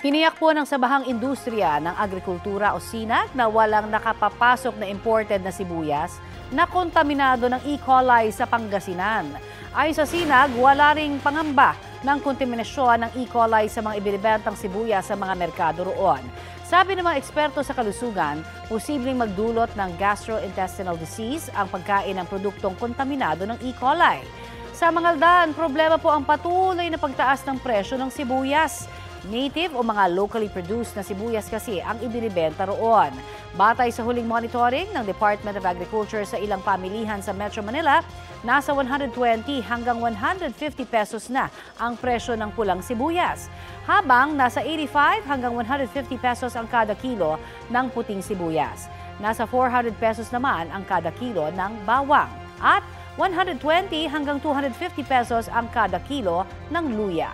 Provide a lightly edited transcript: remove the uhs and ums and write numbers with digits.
Tiniyak po ng Sabahang Industriya ng Agrikultura o SINAG na walang nakapapasok na imported na sibuyas na kontaminado ng E. coli sa Pangasinan. Ayon sa SINAG, wala ring pangamba ng kontaminasyon ng E. coli sa mga ibinibentang sibuyas sa mga merkado roon. Sabi ng mga eksperto sa kalusugan, posibleng magdulot ng gastrointestinal disease ang pagkain ng produktong kontaminado ng E. coli. Sa Mangaldan, problema po ang patuloy na pagtaas ng presyo ng sibuyas. Native o mga locally produced na sibuyas kasi ang ibinibenta roon. Batay sa huling monitoring ng Department of Agriculture sa ilang pamilihan sa Metro Manila, nasa 120 hanggang 150 pesos na ang presyo ng pulang sibuyas, habang nasa 85 hanggang 150 pesos ang kada kilo ng puting sibuyas. Nasa 400 pesos naman ang kada kilo ng bawang at 120 hanggang 250 pesos ang kada kilo ng luya.